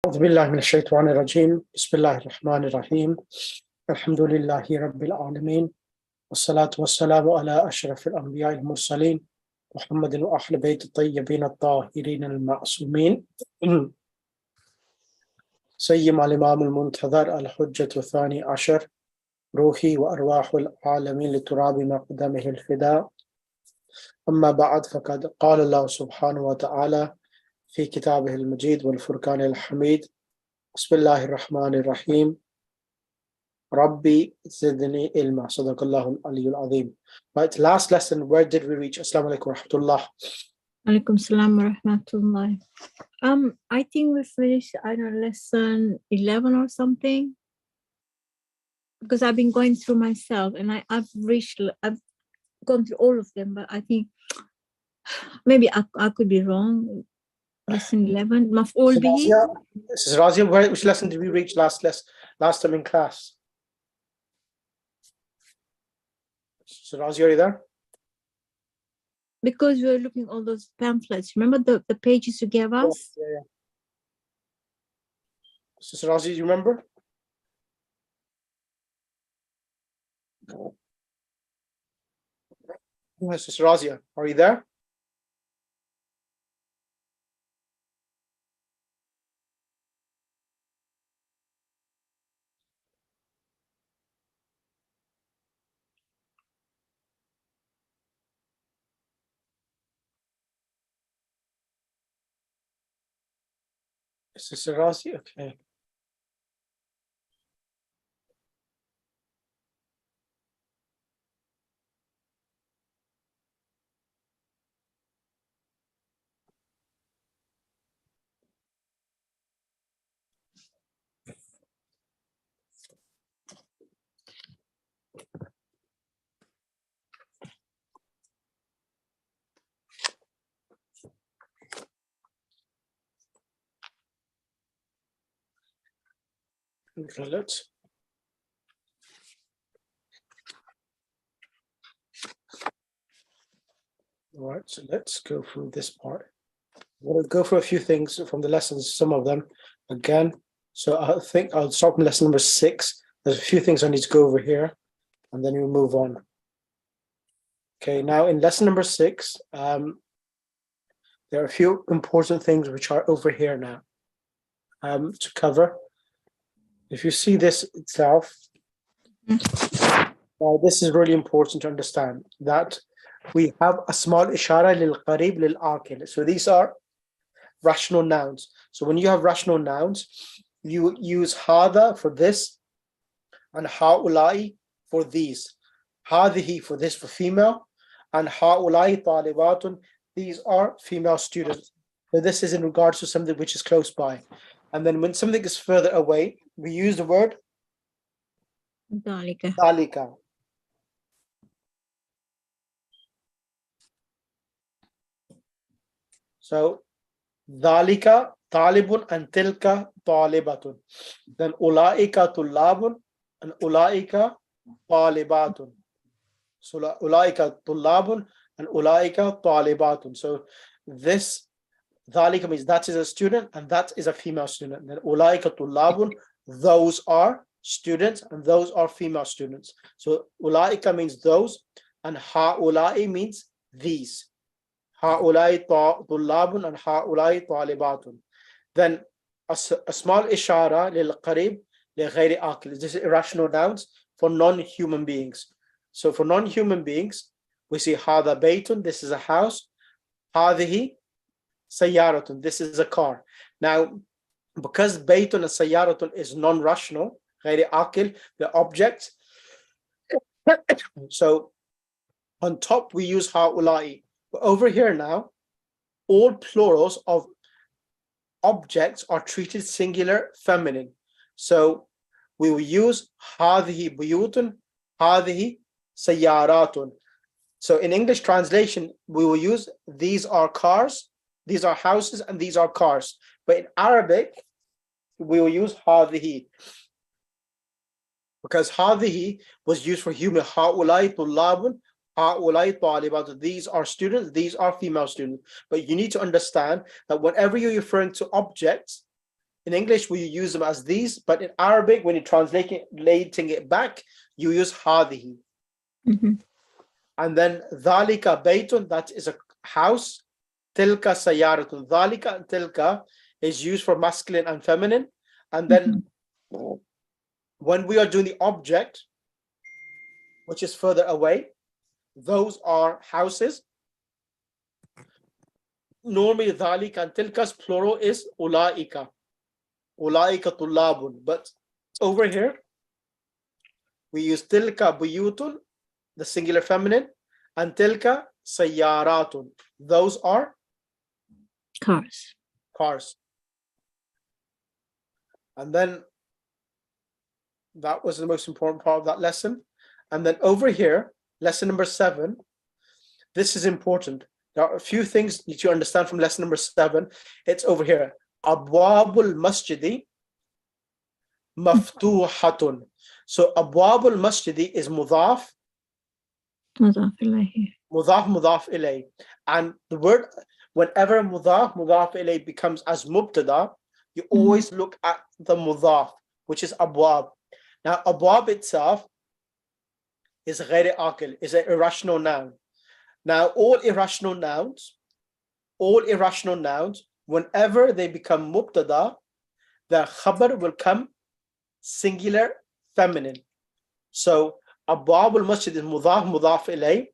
أعوذ بالله من الشيطان الرجيم بسم الله الرحمن الرحيم الحمد لله رب العالمين والصلاة والسلام على أشرف الأنبياء المرسلين محمد وأهل بيت الطيبين الطاهرين المعصومين سيما الإمام المنتظر الحجة الثاني عشر روحي وأرواح العالمين لتراب مقدمه الفداء أما بعد فقد قال الله سبحانه وتعالى في كتابه المجيد والفرقان الحميد بسم الله الرحمن الرحيم ربي زدني علما صدق الله العلي العظيم. Right, last lesson, where did we reach? Assalamu alaikum wa rahmatullah. Alaikum salam wa rahmatullah. I think we finished, I don't know, lesson 11 or something, because I've been going through myself and I've gone through all of them, but I think maybe I could be wrong. Lesson 11, maf'ul bihi. This is Razia. Which lesson did we reach last time in class? So Razia, are you there? Because we were looking at all those pamphlets. Remember the pages you gave us? Yeah. So Razia, you remember? Yes, Sister Razia, are you there? Sister Razia, okay. Okay, all right, so let's go through this part. We'll go through a few things from the lessons, some of them again. So I think I'll start from lesson number 6. There's a few things I need to go over here, and then we'll move on. Okay, now in lesson number 6, there are a few important things which are over here now to cover. If you see this itself, this is really important to understand that we have a small ishara lil qarib lil aqil. So these are rational nouns. So when you have rational nouns, you use hada for this and haulai for these. Hadihi for this for female, and haulai talibatun, these are female students. So this is in regards to something which is close by. And then when something is further away, we use the word Dalika. dalika. So dalika talibun and tilka talibatun. Then ulaika tullabun and ulaika talibatun. So ulaika tullabun and ulaika talibatun. So this dalika means that is a student and that is a female student. Then ulaika tullabun, those are students and those are female students. So ulaika means those and haulai means these. Haulai tullabun and haulai talibatun. Then a small ishara lil qarib li ghairi aqil. This is irrational nouns for non-human beings. So for non-human beings, we see hada baytun, this is a house. Hadihi sayyaratun, this is a car. Now, because baytun and sayyaratun is non-rational, ghairi aqil, the object. So on top we use haulai. But over here now, all plurals of objects are treated singular feminine. So we will use hadihi buyutun, hadihi sayyaratun. So in English translation, we will use these are cars, these are houses, and these are cars. But in Arabic, we will use hadihi. Because hadihi was used for human. Haulai tullabun, haulai talibatun. These are students, these are female students. But you need to understand that whenever you're referring to objects, In English, we use them as these, but in Arabic, when you're translating it back, you use هذه. And then ذلك بيت, that is a house. تلك سيارة. ذلك and تلك is used for masculine and feminine. And then when we are doing the object, which is further away, those are houses. Normally, ذلك and tilka's plural is أولئك. أولئك طلاب. But over here, we use tilka buyutun, the singular feminine, and tilka sayyaratun. Those are cars. And then that was the most important part of that lesson. And then over here, lesson number 7, this is important. There are a few things that you understand from lesson number 7. It's over here. Abwabul masjidi maftuhatun. So abwabul masjidi is mudaf. Mudaf ilay. And the word, whenever mudaf ilay becomes as mubtada, you always look at the mudaf, which is abwab. Now abwab itself is ghairi aqil, is an irrational noun. Now all irrational nouns, whenever they become mubtada, the khabar will come singular feminine. So abwab al-masjid is mudaf ilay.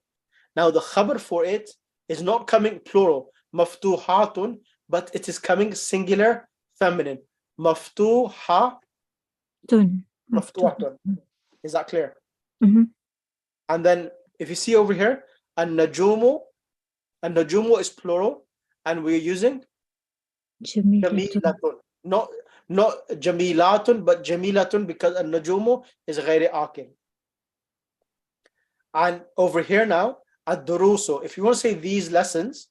Now the khabar for it is not coming plural, maftuhatun, but it is coming singular feminine. Maftuhatun. Is that clear? And then if you see over here, an-najumu is plural, and we're using jamilatun. Not jamilatun, but jamilatun, because an-najumu is ghairi aqil. And over here now, ad-durusu. If you want to say these lessons,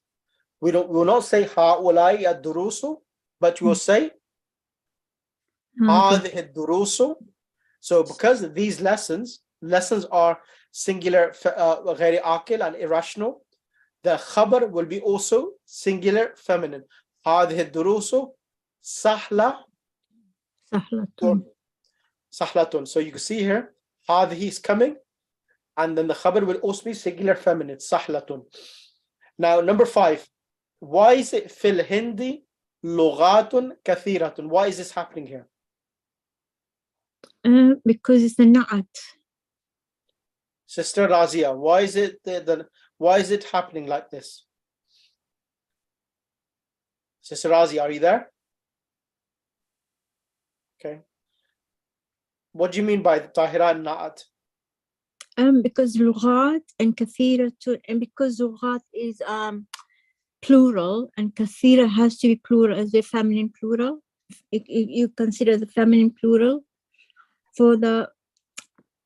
we will not say ha'ulai ad-durusu, but you will say hadhihi ad-durusu. So because these lessons are singular, ghairi aqil and irrational, the khabar will be also singular feminine. هذه الدروس سهلة. So you can see here, هذه is coming, and then the khabar will also be singular feminine, سهلة. Now number 5, why is it في الهند لغات كثيرة? Why is this happening here? Because it's a na'at. Sister Razia, why is it happening like this? Sister Razia, are you there? Okay. What do you mean by Tahira and Na'at? Because lughat and kathira too, and because lughat is plural and kathira has to be plural as the feminine plural. If you consider the feminine plural, for the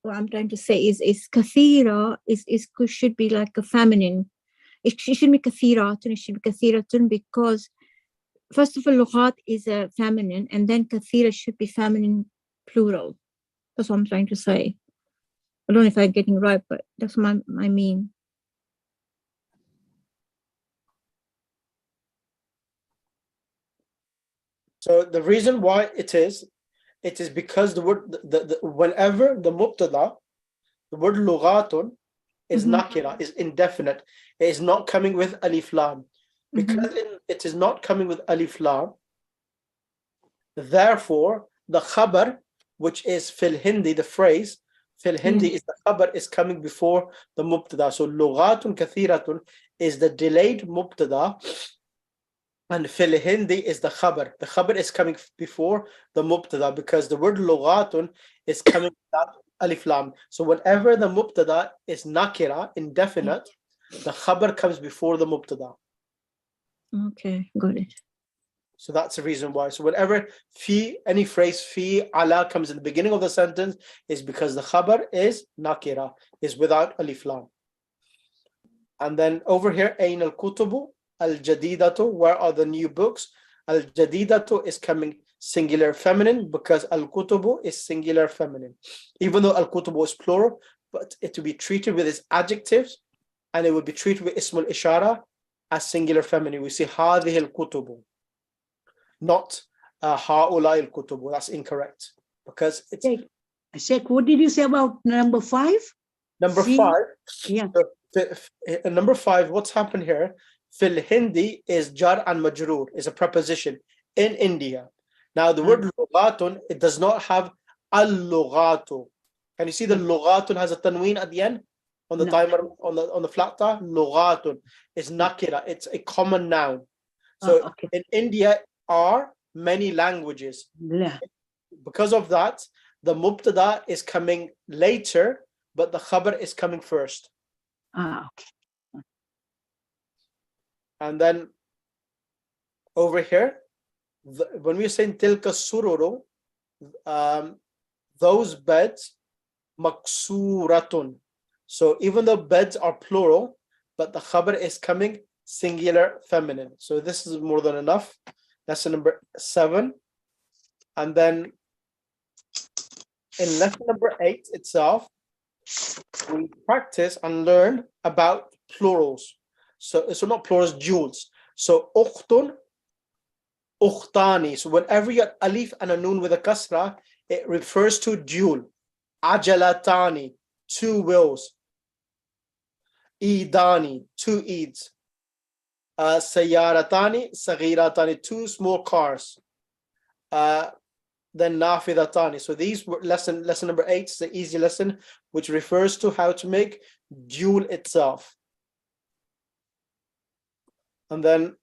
what I'm trying to say is kathira should be like a feminine. It shouldn't be kathiratun, it should be kathiratun, because first of all, lughat is a feminine, and then kathira should be feminine plural. That's what I'm trying to say. I don't know if I'm getting right, but that's what I mean. So the reason why it is because the word, whenever the mubtada, the word lughatun is nakira, is indefinite. It is not coming with alif lam. Because it is not coming with alif lam, therefore the khabar, which is fil hindi, the phrase fil hindi is the khabar, is coming before the mubtada. So lughatun kathiratun is the delayed mubtada, and fil hindi is the khabar. The khabar is coming before the mubtada because the word lughatun is coming without alif lam. So whenever the mubtada is nakira, indefinite, the khabar comes before the mubtada. Okay, got it. So that's the reason why. So whenever any phrase fi ala comes in the beginning of the sentence, is because the khabar is nakira, is without alif lam. And then over here, ain al kutubu al jadidatu, where are the new books? Al jadidatu is coming singular feminine because al kutubu is singular feminine. Even though al kutubu is plural, but it will be treated with its adjectives, and it will be treated with ismul ishara as singular feminine. We say hadhihi al kutubu, not هؤلاء الكتب. That's incorrect because it's Sheikh, what did you say about number 5? number See? 5. Yeah. Number 5, what's happened here? Fil Hindi is jar and majroor, is a preposition in India. Now the word lughatun, it does not have al-lughatu. Can you see the lughatun has a tanween at the end on the No. timer on the flat ta? Lughatun is nakira. It's a common noun. So Okay. in India are many languages. Yeah. Because of that, the mubtada is coming later, but the khabar is coming first. Okay. And then over here, when we're saying tilka sururu, those beds, maksuratun. So even though beds are plural, but the khabar is coming singular feminine. So this is more than enough. Lesson number 7. And then in lesson number 8 itself, we practice and learn about plurals. So not plurals, jewels. So ukhtun, ukhtani. So whenever you have alif and a noon with a kasra, it refers to jewel. Ajalatani, 2 wheels. Idani, 2 eads. Sayaratani, saghiratani, 2 small cars. Then nafidatani. So these were lesson number 8 is the easy lesson, which refers to how to make jewel itself. And then,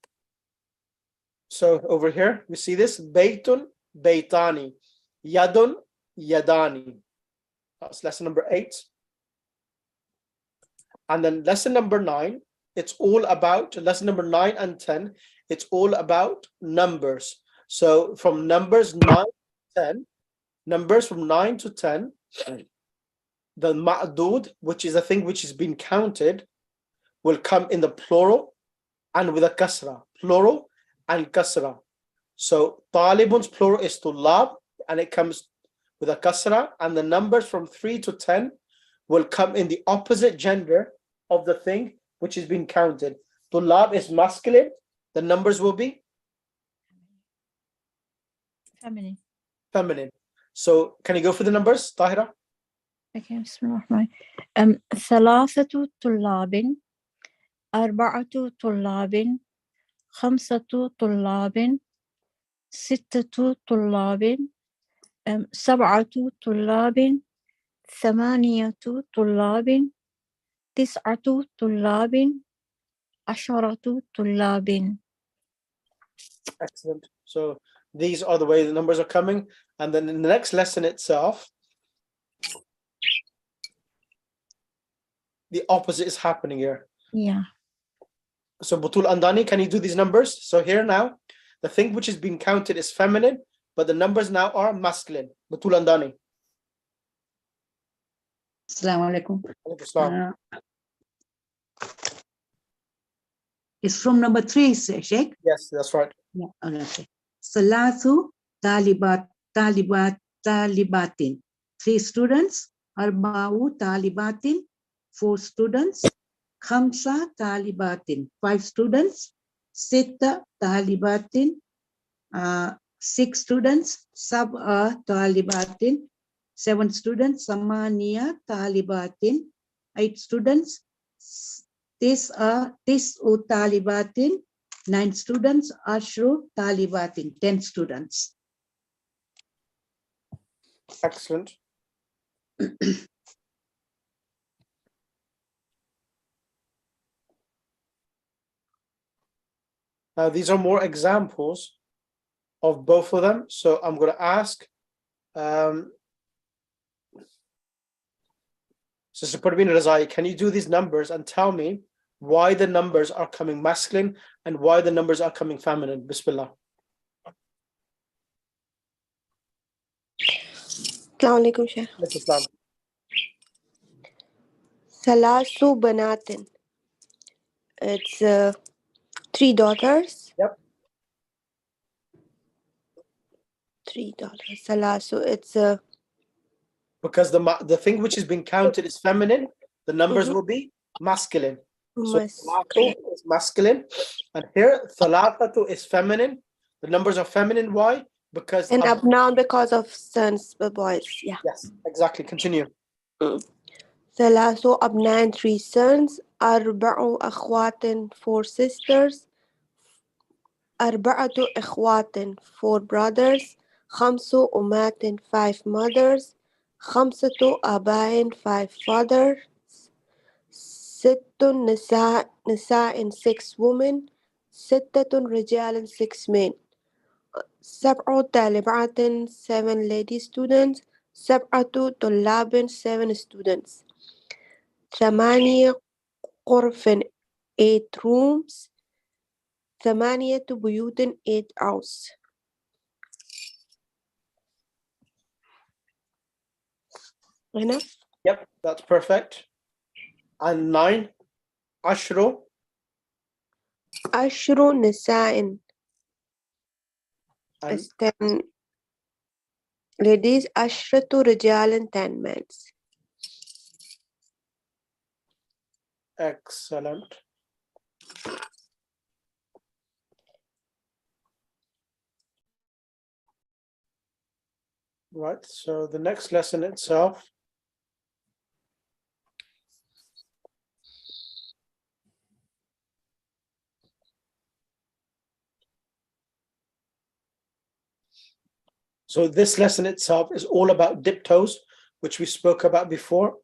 so over here we see this baytun, baytani, yadun, yadani. That's lesson number 8. And then lesson number 9, it's all about lesson number 9 and 10. It's all about numbers. So from numbers 9 to 10, numbers from 9 to 10, the ma'dud, which is a thing which has been counted, will come in the plural and with a kasra. Plural and kasra. So talibun's plural is tulab, and it comes with a kasra, and the numbers from 3 to 10 will come in the opposite gender of the thing which has been counted. Tulab is masculine, the numbers will be Feminine. feminine. So can you go for the numbers, Tahira? Okay, bismillah. ثلاثة طلاب، أربعة طلاب، خمسة طلاب، ستة طلاب، سبعة طلاب، ثمانية طلاب، تسعة طلاب، عشرة طلاب. Excellent. So these are the way the numbers are coming. And then in the next lesson itself, the opposite is happening here. Yeah. So Butul Andani, can you do these numbers? So here now, the thing which is being counted is feminine, but the numbers now are masculine. Butul Andani. Assalamu alaikum. Alaikum assalam. It's from number 3, Sheikh. Yes, that's right. Yeah. Okay. Salatu talibatin. 3 students. Arba'u talibatin. 4 students. Khamsa talibatin. 5 students. Sitta talibatin. 6 students. Sab'a talibatin. 7 students. Samaniya talibatin. 8 students. Tis'u talibatin. 9 students. Ashru talibatin. 10 students. Excellent. Now these are more examples of both of them. So I'm going to ask Sister Parveen Razai, can you do these numbers and tell me why the numbers are coming masculine and why the numbers are coming feminine? Bismillah. Assalamu alaikum, Sheikh. Islam. Salasu banatin. It's 3 daughters. Yep. 3 daughters. Salasu. It's Because the thing which is being counted is feminine, the numbers will be masculine. So masculine. thalatatu is masculine, and here thalatatu is feminine. The numbers are feminine. Why? Because And abnoun because of sons, boys. Yeah. yes, exactly. Continue. ثلاث أبناء, 3 sons. أربع أخوات, 4 sisters. أربعة إخوات, 4 brothers. خمس أمات, 5 mothers. خمسة آباء, 5 fathers. ست نساء, 6 women. ستة رجال, 6 men. سبع طالبات, 7 lady students. سبعة طلاب, 7 students. ثمانية غرف, 8 rooms. ثمانية بيوت, 8 houses. Enough? Yep, that's perfect. And 9, عشر. عشر نساء, And is 10 ladies. عشرة رجال, 10 men. excellent. Right, so the next lesson itself. So this lesson itself is all about diptoes, which we spoke about before.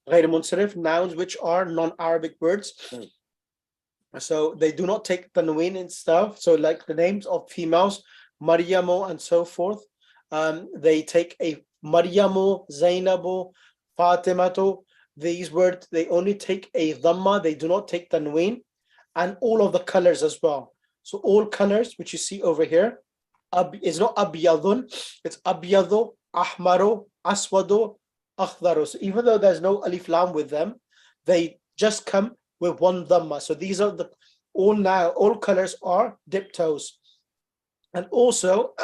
غير منصرف, nouns which are non-Arabic words. So they do not take tanween and stuff. So like the names of females, Maryamo and so forth. They take a Maryamo, Zainabu, Fatimatu. These words, they only take a dhamma. They do not take tanween. And all of the colors as well. So all colors, which you see over here, is not abyadun, it's abyadu, ahmaru, aswadu, akhdaru. So even though there's no alif lam with them, they just come with one dhamma. So these are the all colors are diptoes. And also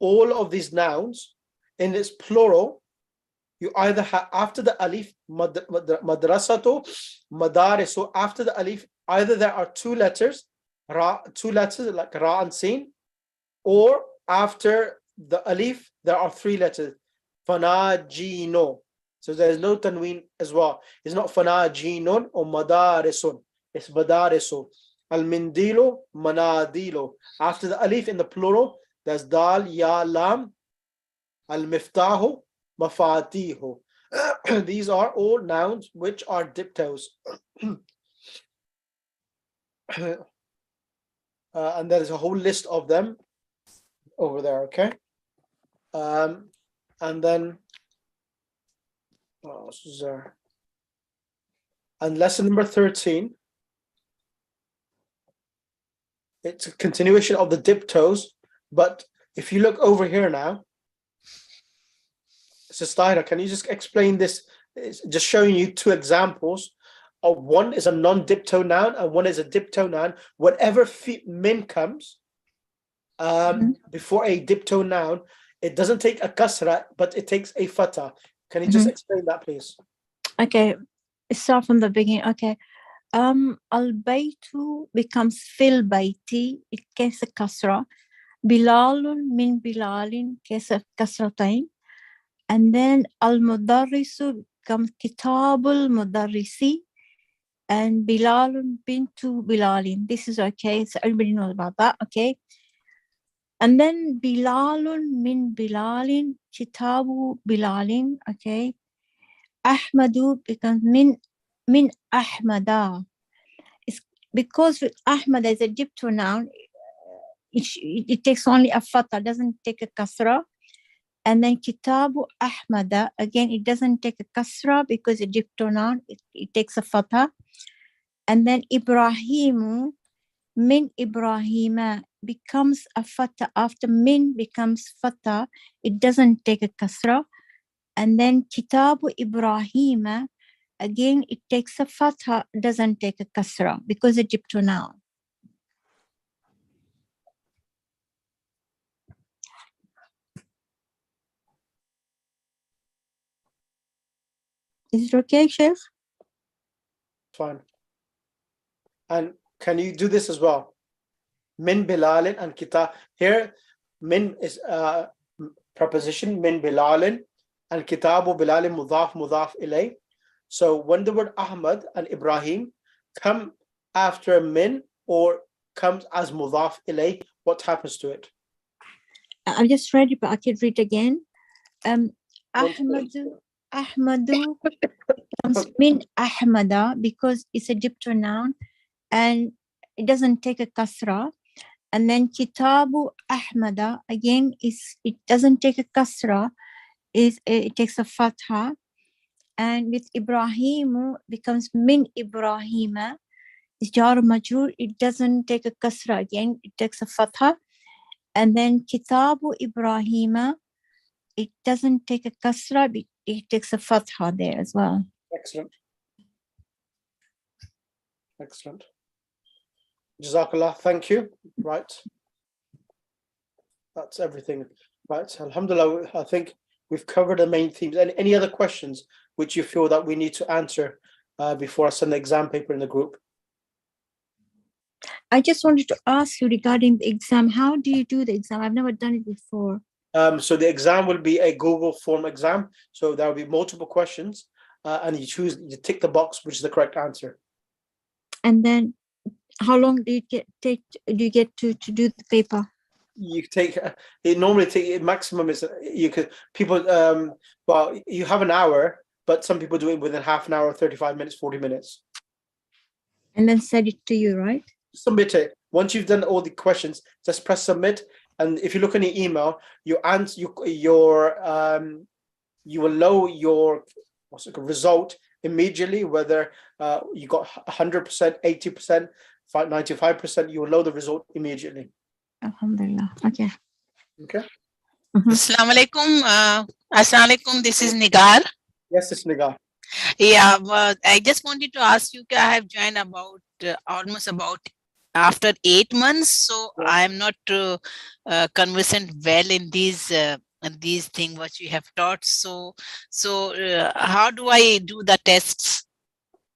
all of these nouns in its plural, you either have after the alif madrasatu, madarisu, after the alif, either there are 2 letters, two letters like ra and sin, or after the alif there are 3 letters, fanajino. So there's no tanween as well. It's not fanajinun or madarisun, it's madarisu. Al-mindilu, manadilu. After the alif in the plural, there's dal, ya, lam. Al-miftahu, mafatihu. These are all nouns which are diptoes. And there is a whole list of them over there, okay? And then, what else is there? And lesson number 13, it's a continuation of the diptoes, but if you look over here now, Sister, can you just explain this? It's just showing you 2 examples. One is a non-dipto noun and one is a dipto noun. Whatever min comes before a dipto noun, it doesn't take a kasra, but it takes a fatha. Can you just explain that, please? Okay, start from the beginning. Okay. Al-baytu becomes fil bayti, it gets a kasra. Bilalun min bilalin gets a kasratain. And then al-mudarrisu becomes kitabul mudarrisi. And bilalun bintu bilalin. This is okay, so everybody knows about that, okay? And then bilalun min bilalin, kitabu bilalin, okay? Ahmadu becomes min ahmada. It's because with Ahmad as a dipto noun, it takes only a fatha, doesn't take a kasra. And then kitabu ahmada, again, it doesn't take a kasra because a dipto noun, it takes a fatha. And then Ibrahimu, min Ibrahima, becomes a fatha. After min becomes fatha, it doesn't take a kasra. And then kitabu Ibrahima, again, it takes a fatha, doesn't take a kasra because it's a dipto noun. Is it okay, Sheikh? Fine. And can you do this as well? Min bilalin and kitab. Here, min is preposition, min Bilalin, and kitabu Bilalin mudaf ilay. So when the word Ahmad and Ibrahim come after min or comes as mudaf ilay, what happens to it? I just read it, but I can read again. Ahmadu comes min Ahmada because it's a dipto noun and it doesn't take a kasra. And then Kitabu Ahmada again it doesn't take a kasra, it takes a fatha. And with Ibrahimu becomes min Ibrahima, it's jar majrur, it doesn't take a kasra again, it takes a fatha. And then Kitabu Ibrahima, it doesn't take a kasra, it takes a fatha there as well. Excellent. Excellent. Jazakallah, thank you. Right. That's everything. Right. Alhamdulillah, I think we've covered the main themes. Any other questions which you feel that we need to answer before I send the exam paper in the group? I just wanted to ask you regarding the exam. How do you do the exam? I've never done it before. So the exam will be a Google form exam. So there will be multiple questions and you tick the box, which is the correct answer. And then how long do you get to do the paper? You take it normally take maximum is you could people well you have an hour, but some people do it within half an hour, 35 minutes, 40 minutes. And then send it to you, right? Submit it. Once you've done all the questions, just press submit. And if you look in your email, you will know your result immediately, whether you got 100%, 80%, 95%, you will know the result immediately. Alhamdulillah. Okay. Okay. Assalamu alaikum. Assalamu alaikum. This is Nigar. Yes, it's Nigar. Yeah, but I just wanted to ask you, I have joined about almost about after 8 months, so Yeah. I am not conversant well in these things what you have taught. So how do I do the tests?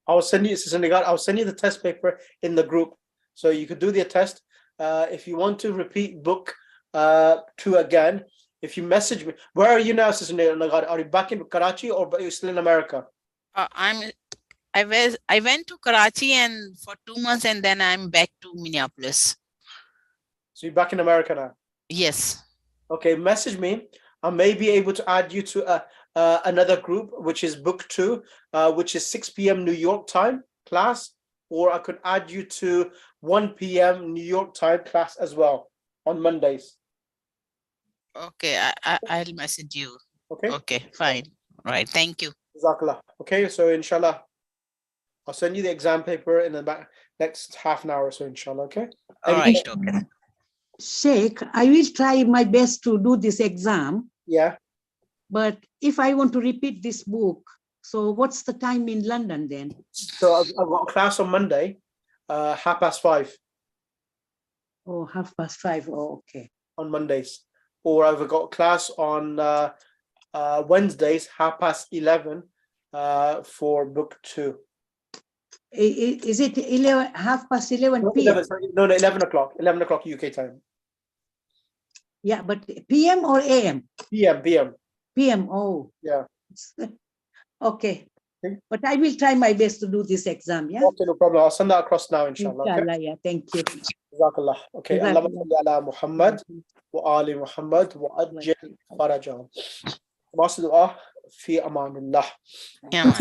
I'll send you, Sister Nigar, I'll send you the test paper in the group, so you could do the test. If you want to repeat book 2 again, if you message me, where are you now, Sister Nigar? Are you back in Karachi or are you still in America? I went to Karachi and for 2 months and then I'm back to Minneapolis. So you're back in America now? Yes. Okay, message me. I may be able to add you to another group, which is book 2, which is 6 p.m. New York time class, or I could add you to 1 p.m. New York time class as well on Mondays. Okay, I'll message you. Okay. Okay, fine. Right. Thank you. Jazakallah. Okay, so inshallah, I'll send you the exam paper in the next half an hour or so, inshallah. Okay. All right. Okay. Sheikh, I will try my best to do this exam. Yeah. But if I want to repeat this book, so what's the time in London then? So I've got a class on Monday, 5:30. Oh, 5:30. Oh, okay. On Mondays, or I've got a class on Wednesdays, 11:30 for book 2. Is it 11 p.m.? No, 11 o'clock. 11 o'clock UK time. Yeah, but PM or AM? PM. PM. Oh, Yeah. Okay. Okay. But I will try my best to do this exam. Yeah. Okay, no problem. I'll send that across now, inshallah. Okay? Inshallah, yeah. Thank you. Jazakallah. Okay. Jazakallah. Allahumma salli ala Muhammad wa ali Muhammad wa ajil farajahum. Masu dua fi amanillah. Yeah.